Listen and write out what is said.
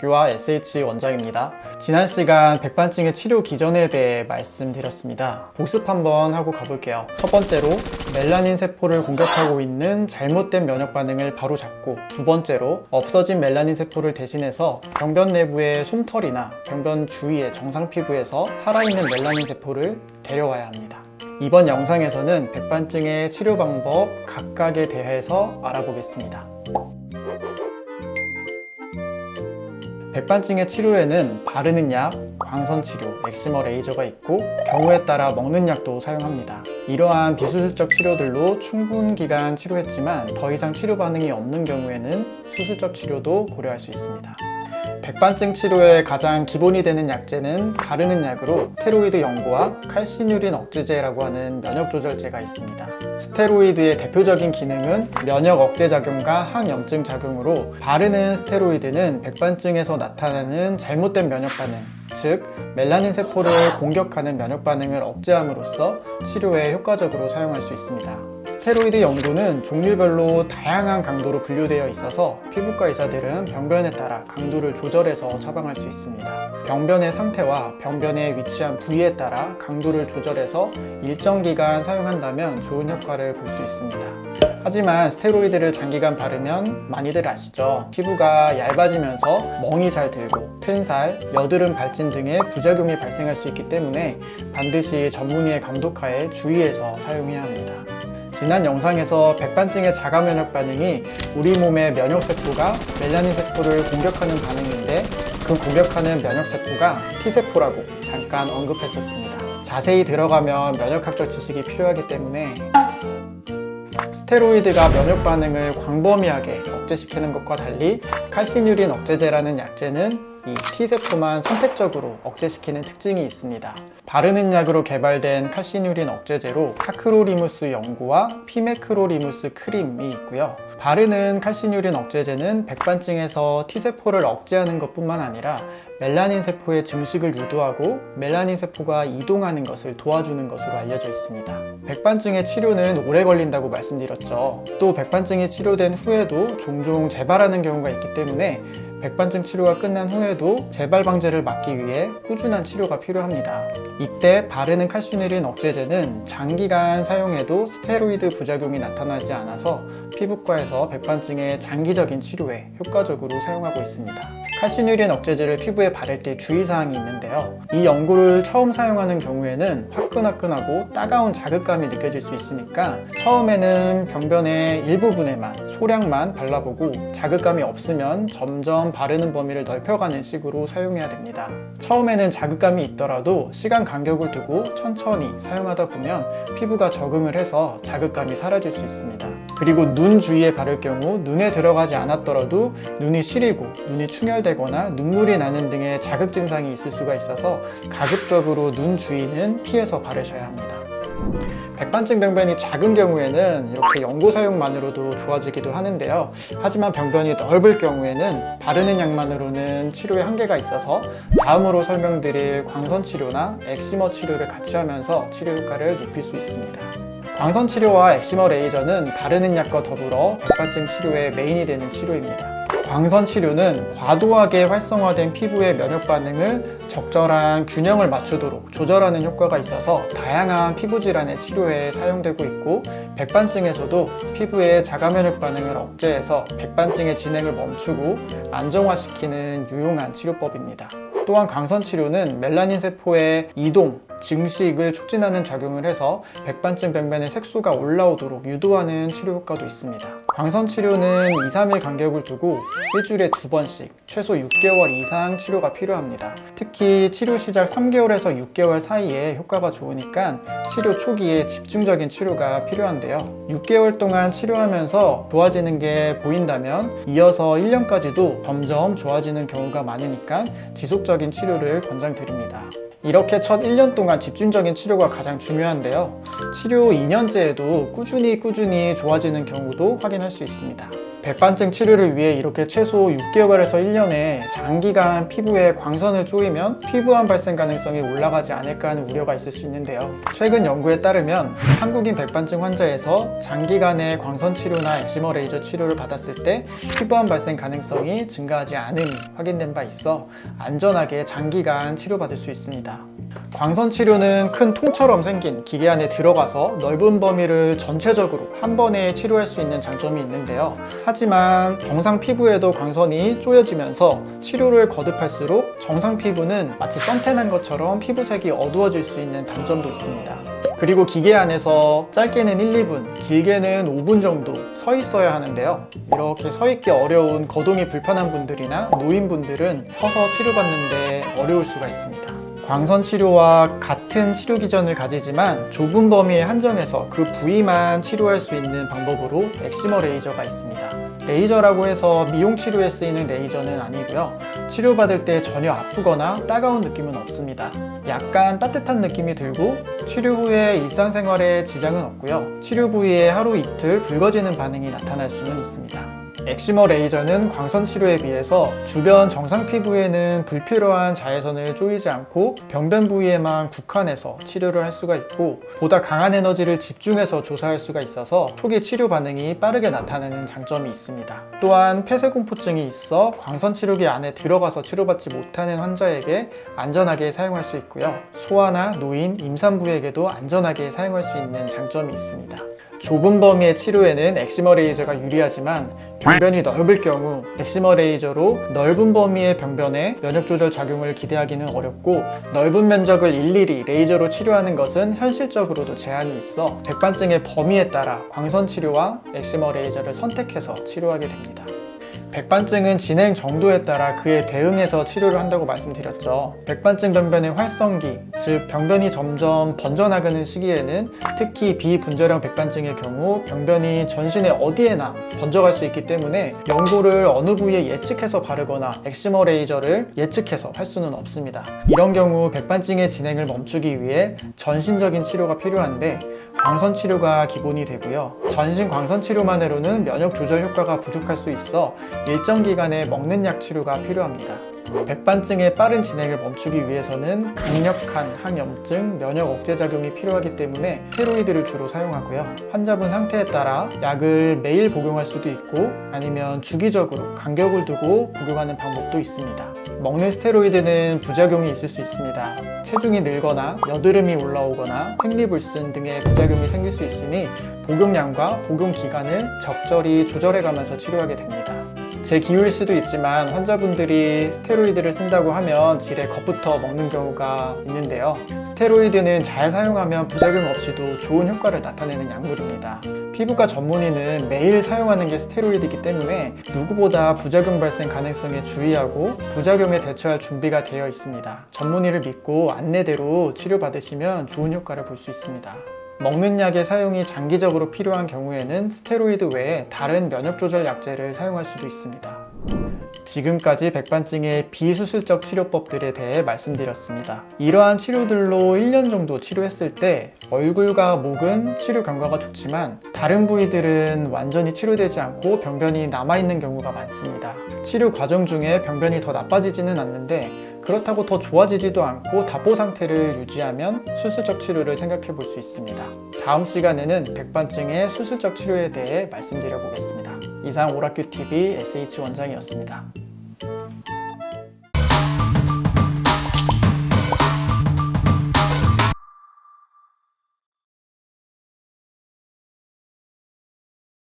뷰와 SH 원장입니다. 지난 시간 백반증의 치료 기전에 대해 말씀드렸습니다. 복습 한번 하고 가볼게요. 첫 번째로 멜라닌 세포를 공격하고 있는 잘못된 면역 반응을 바로잡고, 두 번째로 없어진 멜라닌 세포를 대신해서 병변 내부의 솜털이나 병변 주위의 정상 피부에서 살아있는 멜라닌 세포를 데려와야 합니다. 이번 영상에서는 백반증의 치료 방법 각각에 대해서 알아보겠습니다. 백반증의 치료에는 바르는 약, 광선 치료, 엑시머 레이저가 있고 경우에 따라 먹는 약도 사용합니다. 이러한 비수술적 치료들로 충분 기간 치료했지만 더 이상 치료 반응이 없는 경우에는 수술적 치료도 고려할 수 있습니다. 백반증 치료의 가장 기본이 되는 약제는 바르는 약으로 스테로이드 연고와 칼시뉴린 억제제라고 하는 면역 조절제가 있습니다. 스테로이드의 대표적인 기능은 면역 억제 작용과 항염증 작용으로, 바르는 스테로이드는 백반증에서 나타나는 잘못된 면역 반응, 즉 멜라닌 세포를 공격하는 면역 반응을 억제함으로써 치료에 효과적으로 사용할 수 있습니다. 스테로이드 연고는 종류별로 다양한 강도로 분류되어 있어서 피부과 의사들은 병변에 따라 강도를 조절해서 처방할 수 있습니다. 병변의 상태와 병변에 위치한 부위에 따라 강도를 조절해서 일정 기간 사용한다면 좋은 효과를 볼 수 있습니다. 하지만 스테로이드를 장기간 바르면 많이들 아시죠? 피부가 얇아지면서 멍이 잘 들고 큰살, 여드름 발진 등의 부작용이 발생할 수 있기 때문에 반드시 전문의의 감독하에 주의해서 사용해야 합니다. 지난 영상에서 백반증의 자가 면역 반응이 우리 몸의 면역세포가 멜라닌 세포를 공격하는 반응인데, 그 공격하는 면역세포가 T세포라고 잠깐 언급했었습니다. 자세히 들어가면 면역학적 지식이 필요하기 때문에 스테로이드가 면역 반응을 광범위하게 억제시키는 것과 달리 칼시뉴린 억제제라는 약제는 이 T세포만 선택적으로 억제시키는 특징이 있습니다. 바르는 약으로 개발된 칼시뉴린 억제제로 타크로리무스 연고와 피메크로리무스 크림이 있고요. 바르는 칼시뉴린 억제제는 백반증에서 T세포를 억제하는 것뿐만 아니라 멜라닌 세포의 증식을 유도하고 멜라닌 세포가 이동하는 것을 도와주는 것으로 알려져 있습니다. 백반증의 치료는 오래 걸린다고 말씀드렸죠. 또 백반증이 치료된 후에도 종종 재발하는 경우가 있기 때문에 백반증 치료가 끝난 후에도 재발 방지를 막기 위해 꾸준한 치료가 필요합니다. 이때 바르는 칼시뉴린 억제제는 장기간 사용해도 스테로이드 부작용이 나타나지 않아서 피부과에서 백반증의 장기적인 치료에 효과적으로 사용하고 있습니다. 칼시뉴린 억제제를 피부에 바를 때 주의사항이 있는데요. 이 연고를 처음 사용하는 경우에는 화끈화끈하고 따가운 자극감이 느껴질 수 있으니까 처음에는 병변의 일부분에만 소량만 발라보고 자극감이 없으면 점점 바르는 범위를 넓혀가는 식으로 사용해야 됩니다. 처음에는 자극감이 있더라도 시간 간격을 두고 천천히 사용하다 보면 피부가 적응을 해서 자극감이 사라질 수 있습니다. 그리고 눈 주위에 바를 경우 눈에 들어가지 않았더라도 눈이 시리고 눈이 충혈되거나 눈물이 나는 등의 자극 증상이 있을 수가 있어서 가급적으로 눈 주위는 피해서 바르셔야 합니다. 백반증 병변이 작은 경우에는 이렇게 연고 사용만으로도 좋아지기도 하는데요. 하지만 병변이 넓을 경우에는 바르는 약만으로는 치료에 한계가 있어서 다음으로 설명드릴 광선 치료나 엑시머 치료를 같이 하면서 치료 효과를 높일 수 있습니다. 광선 치료와 엑시머 레이저는 바르는 약과 더불어 백반증 치료의 메인이 되는 치료입니다. 광선 치료는 과도하게 활성화된 피부의 면역 반응을 적절한 균형을 맞추도록 조절하는 효과가 있어서 다양한 피부 질환의 치료에 사용되고 있고, 백반증에서도 피부의 자가 면역 반응을 억제해서 백반증의 진행을 멈추고 안정화시키는 유용한 치료법입니다. 또한 광선 치료는 멜라닌 세포의 이동, 증식을 촉진하는 작용을 해서 백반증 병변의 색소가 올라오도록 유도하는 치료 효과도 있습니다. 광선 치료는 2-3일 간격을 두고 일주일에 2번씩 최소 6개월 이상 치료가 필요합니다. 특히 치료 시작 3개월에서 6개월 사이에 효과가 좋으니까 치료 초기에 집중적인 치료가 필요한데요. 6개월 동안 치료하면서 좋아지는 게 보인다면 이어서 1년까지도 점점 좋아지는 경우가 많으니까 지속적인 치료를 권장드립니다. 이렇게 첫 1년 동안 집중적인 치료가 가장 중요한데요. 치료 2년째에도 꾸준히 좋아지는 경우도 확인할 수 있습니다. 백반증 치료를 위해 이렇게 최소 6개월에서 1년의 장기간 피부에 광선을 쪼이면 피부암 발생 가능성이 올라가지 않을까 하는 우려가 있을 수 있는데요. 최근 연구에 따르면 한국인 백반증 환자에서 장기간의 광선 치료나 엑시머 레이저 치료를 받았을 때 피부암 발생 가능성이 증가하지 않음이 확인된 바 있어 안전하게 장기간 치료받을 수 있습니다. 광선 치료는 큰 통처럼 생긴 기계 안에 들어가서 넓은 범위를 전체적으로 한 번에 치료할 수 있는 장점이 있는데요. 하지만 정상 피부에도 광선이 쪼여지면서 치료를 거듭할수록 정상 피부는 마치 선탠한 것처럼 피부색이 어두워질 수 있는 단점도 있습니다. 그리고 기계 안에서 짧게는 1, 2분, 길게는 5분 정도 서 있어야 하는데요. 이렇게 서 있기 어려운 거동이 불편한 분들이나 노인분들은 서서 치료받는데 어려울 수가 있습니다. 광선 치료와 같은 치료 기전을 가지지만 좁은 범위에 한정해서 그 부위만 치료할 수 있는 방법으로 엑시머 레이저가 있습니다. 레이저라고 해서 미용 치료에 쓰이는 레이저는 아니고요. 치료받을 때 전혀 아프거나 따가운 느낌은 없습니다. 약간 따뜻한 느낌이 들고 치료 후에 일상생활에 지장은 없고요. 치료 부위에 하루 이틀 붉어지는 반응이 나타날 수는 있습니다. 엑시머 레이저는 광선 치료에 비해서 주변 정상 피부에는 불필요한 자외선을 쪼이지 않고 병변 부위에만 국한해서 치료를 할 수가 있고 보다 강한 에너지를 집중해서 조사할 수가 있어서 초기 치료 반응이 빠르게 나타나는 장점이 있습니다. 또한 폐쇄공포증이 있어 광선 치료기 안에 들어가서 치료받지 못하는 환자에게 안전하게 사용할 수 있고요. 소아나 노인, 임산부에게도 안전하게 사용할 수 있는 장점이 있습니다. 좁은 범위의 치료에는 엑시머 레이저가 유리하지만 병변이 넓을 경우 엑시머 레이저로 넓은 범위의 병변에 면역 조절 작용을 기대하기는 어렵고 넓은 면적을 일일이 레이저로 치료하는 것은 현실적으로도 제한이 있어 백반증의 범위에 따라 광선 치료와 엑시머 레이저를 선택해서 치료하게 됩니다. 백반증은 진행 정도에 따라 그에 대응해서 치료를 한다고 말씀드렸죠. 백반증 병변의 활성기, 즉 병변이 점점 번져나가는 시기에는 특히 비분절형 백반증의 경우 병변이 전신의 어디에나 번져갈 수 있기 때문에 연고를 어느 부위에 예측해서 바르거나 엑시머 레이저를 예측해서 할 수는 없습니다. 이런 경우 백반증의 진행을 멈추기 위해 전신적인 치료가 필요한데 광선 치료가 기본이 되고요. 전신 광선 치료만으로는 면역 조절 효과가 부족할 수 있어 일정 기간의 먹는 약 치료가 필요합니다. 백반증의 빠른 진행을 멈추기 위해서는 강력한 항염증, 면역 억제 작용이 필요하기 때문에 스테로이드를 주로 사용하고요. 환자분 상태에 따라 약을 매일 복용할 수도 있고 아니면 주기적으로 간격을 두고 복용하는 방법도 있습니다. 먹는 스테로이드는 부작용이 있을 수 있습니다. 체중이 늘거나 여드름이 올라오거나 생리불순 등의 부작용이 생길 수 있으니 복용량과 복용 기간을 적절히 조절해가면서 치료하게 됩니다. 제 기호일 수도 있지만 환자분들이 스테로이드를 쓴다고 하면 질에 겁부터 먹는 경우가 있는데요. 스테로이드는 잘 사용하면 부작용 없이도 좋은 효과를 나타내는 약물입니다. 피부과 전문의는 매일 사용하는 게 스테로이드이기 때문에 누구보다 부작용 발생 가능성에 주의하고 부작용에 대처할 준비가 되어 있습니다. 전문의를 믿고 안내대로 치료받으시면 좋은 효과를 볼 수 있습니다. 먹는 약의 사용이 장기적으로 필요한 경우에는 스테로이드 외에 다른 면역조절 약제를 사용할 수도 있습니다. 지금까지 백반증의 비수술적 치료법들에 대해 말씀드렸습니다. 이러한 치료들로 1년 정도 치료했을 때 얼굴과 목은 치료 경과가 좋지만 다른 부위들은 완전히 치료되지 않고 병변이 남아있는 경우가 많습니다. 치료 과정 중에 병변이 더 나빠지지는 않는데 그렇다고 더 좋아지지도 않고 답보 상태를 유지하면 수술적 치료를 생각해 볼 수 있습니다. 다음 시간에는 백반증의 수술적 치료에 대해 말씀드려 보겠습니다. 이상 오락규TV SH 원장이었습니다.